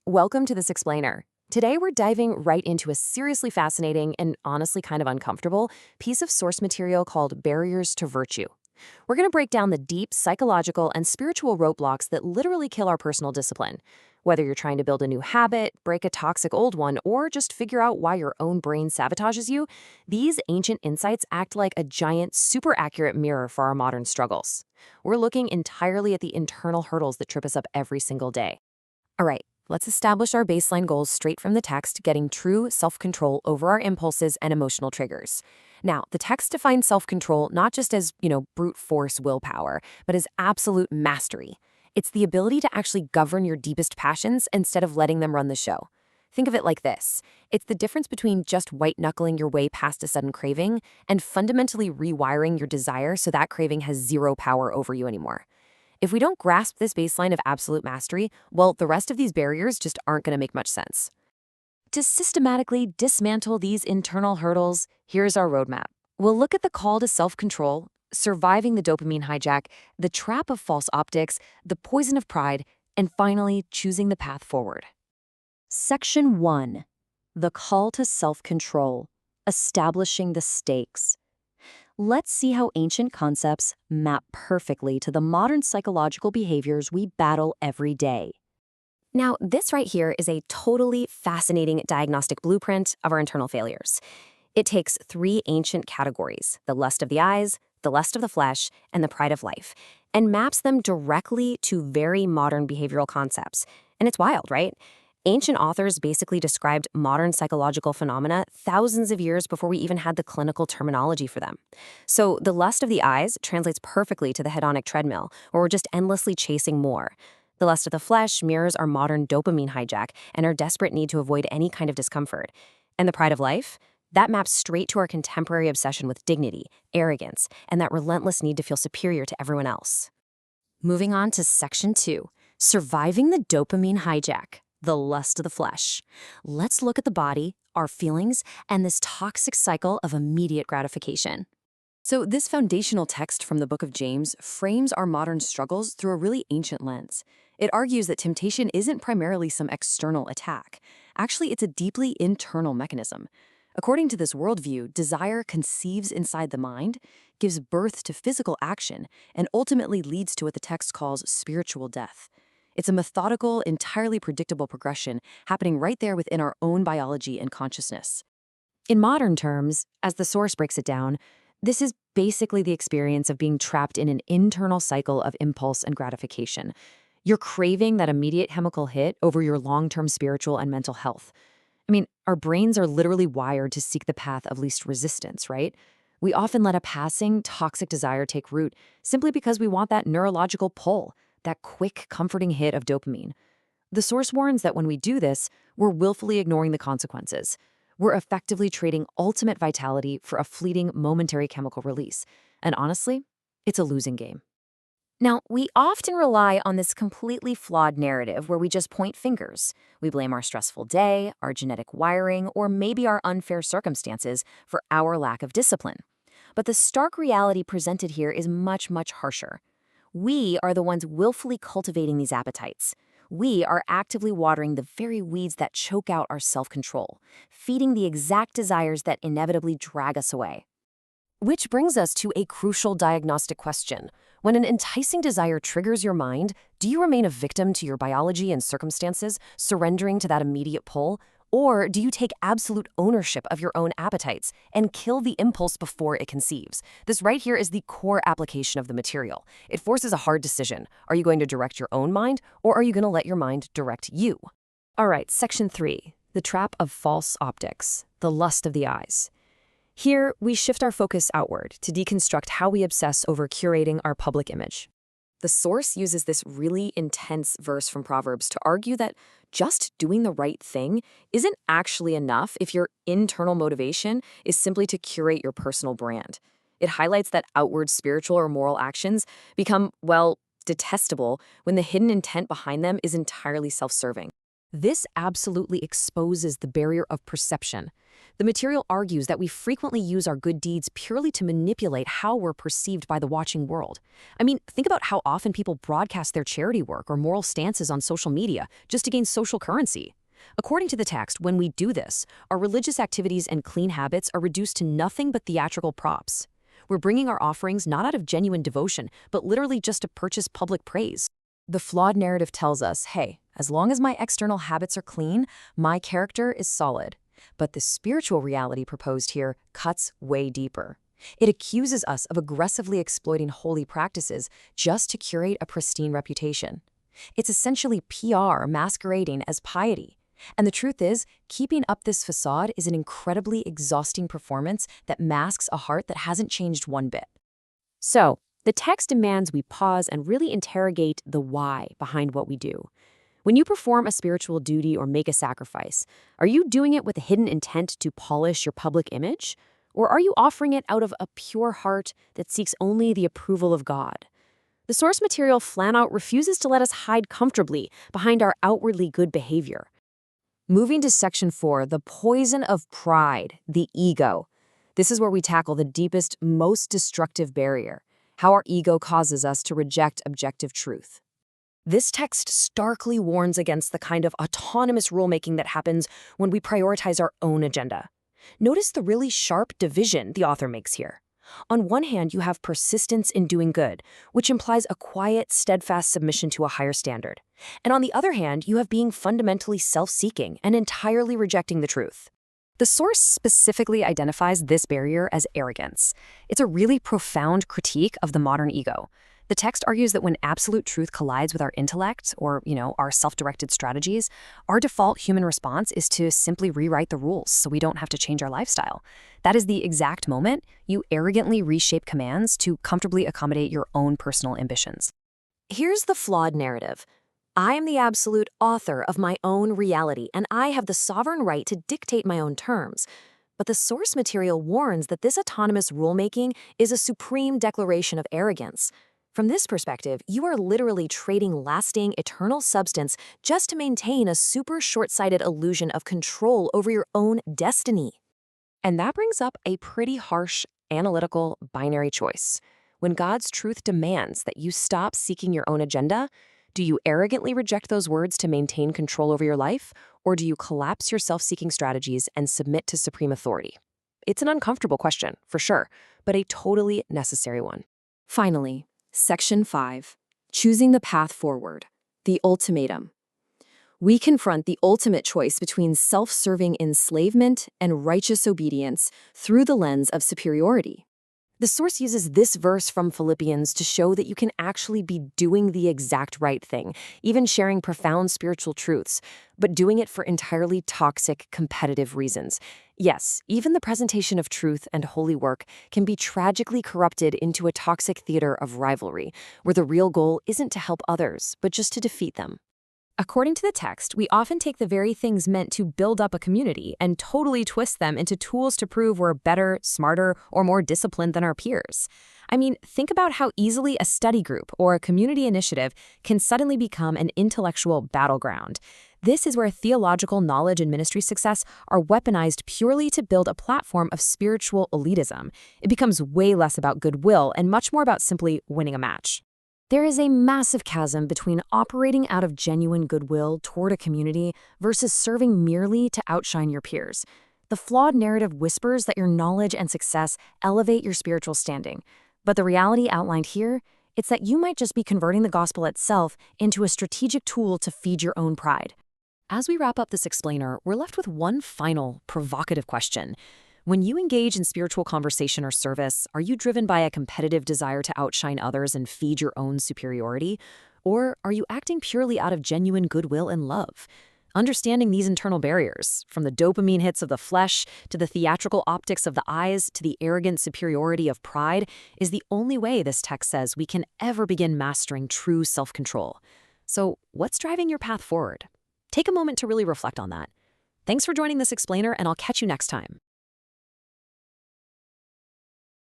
Welcome to This Explainer. Today we're diving right into a seriously fascinating and honestly kind of uncomfortable piece of source material called Barriers to Virtue. We're going to break down the deep psychological and spiritual roadblocks that literally kill our personal discipline. Whether you're trying to build a new habit, break a toxic old one, or just figure out why your own brain sabotages you, these ancient insights act like a giant, super accurate mirror for our modern struggles. We're looking entirely at the internal hurdles that trip us up every single day. All right, let's establish our baseline goals straight from the text, getting true self-control over our impulses and emotional triggers. Now, the text defines self-control not just as, brute force willpower, but as absolute mastery. It's the ability to actually govern your deepest passions instead of letting them run the show. Think of it like this. It's the difference between just white-knuckling your way past a sudden craving and fundamentally rewiring your desire so that craving has zero power over you anymore. If we don't grasp this baseline of absolute mastery, well, the rest of these barriers just aren't going to make much sense. To systematically dismantle these internal hurdles, here's our roadmap. We'll look at the call to self-control, surviving the dopamine hijack, the trap of false optics, the poison of pride, and finally, choosing the path forward. Section 1. The call to self-control, establishing the stakes. Let's see how ancient concepts map perfectly to the modern psychological behaviors we battle every day. Now, this right here is a totally fascinating diagnostic blueprint of our internal failures. It takes three ancient categories, the lust of the eyes, the lust of the flesh, and the pride of life, and maps them directly to very modern behavioral concepts. And it's wild, right? Ancient authors basically described modern psychological phenomena thousands of years before we even had the clinical terminology for them. So the lust of the eyes translates perfectly to the hedonic treadmill, where we're just endlessly chasing more. The lust of the flesh mirrors our modern dopamine hijack and our desperate need to avoid any kind of discomfort. And the pride of life? That maps straight to our contemporary obsession with dignity, arrogance, and that relentless need to feel superior to everyone else. Moving on to Section 2, surviving the dopamine hijack. The lust of the flesh. Let's look at the body, our feelings, and this toxic cycle of immediate gratification. So this foundational text from the book of James frames our modern struggles through a really ancient lens. It argues that temptation isn't primarily some external attack. Actually, it's a deeply internal mechanism. According to this worldview, desire conceives inside the mind, gives birth to physical action, and ultimately leads to what the text calls spiritual death. It's a methodical, entirely predictable progression happening right there within our own biology and consciousness. In modern terms, as the source breaks it down, this is basically the experience of being trapped in an internal cycle of impulse and gratification. You're craving that immediate chemical hit over your long-term spiritual and mental health. I mean, our brains are literally wired to seek the path of least resistance, right? We often let a passing, toxic desire take root simply because we want that neurological pull, that quick, comforting hit of dopamine. The source warns that when we do this, we're willfully ignoring the consequences. We're effectively trading ultimate vitality for a fleeting, momentary chemical release. And honestly, it's a losing game. Now, we often rely on this completely flawed narrative where we just point fingers. We blame our stressful day, our genetic wiring, or maybe our unfair circumstances for our lack of discipline. But the stark reality presented here is much, much harsher. We are the ones willfully cultivating these appetites. We are actively watering the very weeds that choke out our self-control, feeding the exact desires that inevitably drag us away. Which brings us to a crucial diagnostic question. When an enticing desire triggers your mind, do you remain a victim to your biology and circumstances, surrendering to that immediate pull? Or do you take absolute ownership of your own appetites and kill the impulse before it conceives? This right here is the core application of the material. It forces a hard decision. Are you going to direct your own mind, or are you going to let your mind direct you? All right, Section 3, the trap of false optics, the lust of the eyes. Here, we shift our focus outward to deconstruct how we obsess over curating our public image. The source uses this really intense verse from Proverbs to argue that just doing the right thing isn't actually enough if your internal motivation is simply to curate your personal brand. It highlights that outward spiritual or moral actions become, well, detestable when the hidden intent behind them is entirely self-serving. This absolutely exposes the barrier of perception. The material argues that we frequently use our good deeds purely to manipulate how we're perceived by the watching world. I mean, think about how often people broadcast their charity work or moral stances on social media just to gain social currency. According to the text, when we do this, our religious activities and clean habits are reduced to nothing but theatrical props. We're bringing our offerings not out of genuine devotion, but literally just to purchase public praise. The flawed narrative tells us, hey, as long as my external habits are clean, my character is solid. But the spiritual reality proposed here cuts way deeper. It accuses us of aggressively exploiting holy practices just to curate a pristine reputation. It's essentially PR masquerading as piety. And the truth is, keeping up this facade is an incredibly exhausting performance that masks a heart that hasn't changed one bit. So, the text demands we pause and really interrogate the why behind what we do. When you perform a spiritual duty or make a sacrifice, are you doing it with a hidden intent to polish your public image? Or are you offering it out of a pure heart that seeks only the approval of God? The source material flat out refuses to let us hide comfortably behind our outwardly good behavior. Moving to Section 4, the poison of pride, the ego. This is where we tackle the deepest, most destructive barrier, how our ego causes us to reject objective truth. This text starkly warns against the kind of autonomous rulemaking that happens when we prioritize our own agenda. Notice the really sharp division the author makes here. On one hand, you have persistence in doing good, which implies a quiet, steadfast submission to a higher standard. And on the other hand, you have being fundamentally self-seeking and entirely rejecting the truth. The source specifically identifies this barrier as arrogance. It's a really profound critique of the modern ego. The text argues that when absolute truth collides with our intellect or, our self-directed strategies, our default human response is to simply rewrite the rules so we don't have to change our lifestyle. That is the exact moment you arrogantly reshape commands to comfortably accommodate your own personal ambitions. Here's the flawed narrative. I am the absolute author of my own reality, and I have the sovereign right to dictate my own terms. But the source material warns that this autonomous rulemaking is a supreme declaration of arrogance. From this perspective, you are literally trading lasting, eternal substance just to maintain a super short-sighted illusion of control over your own destiny. And that brings up a pretty harsh, analytical, binary choice. When God's truth demands that you stop seeking your own agenda, do you arrogantly reject those words to maintain control over your life, or do you collapse your self-seeking strategies and submit to supreme authority? It's an uncomfortable question, for sure, but a totally necessary one. Finally, Section 5, Choosing the Path Forward, the Ultimatum. We confront the ultimate choice between self-serving enslavement and righteous obedience through the lens of superiority. The source uses this verse from Philippians to show that you can actually be doing the exact right thing, even sharing profound spiritual truths, but doing it for entirely toxic, competitive reasons. Yes, even the presentation of truth and holy work can be tragically corrupted into a toxic theater of rivalry, where the real goal isn't to help others, but just to defeat them. According to the text, we often take the very things meant to build up a community and totally twist them into tools to prove we're better, smarter, or more disciplined than our peers. I mean, think about how easily a study group or a community initiative can suddenly become an intellectual battleground. This is where theological knowledge and ministry success are weaponized purely to build a platform of spiritual elitism. It becomes way less about goodwill and much more about simply winning a match. There is a massive chasm between operating out of genuine goodwill toward a community versus serving merely to outshine your peers. The flawed narrative whispers that your knowledge and success elevate your spiritual standing. But the reality outlined here, it's that you might just be converting the gospel itself into a strategic tool to feed your own pride. As we wrap up this explainer, we're left with one final, provocative question. When you engage in spiritual conversation or service, are you driven by a competitive desire to outshine others and feed your own superiority? Or are you acting purely out of genuine goodwill and love? Understanding these internal barriers, from the dopamine hits of the flesh to the theatrical optics of the eyes to the arrogant superiority of pride, is the only way this text says we can ever begin mastering true self-control. So, what's driving your path forward? Take a moment to really reflect on that. Thanks for joining this explainer, and I'll catch you next time.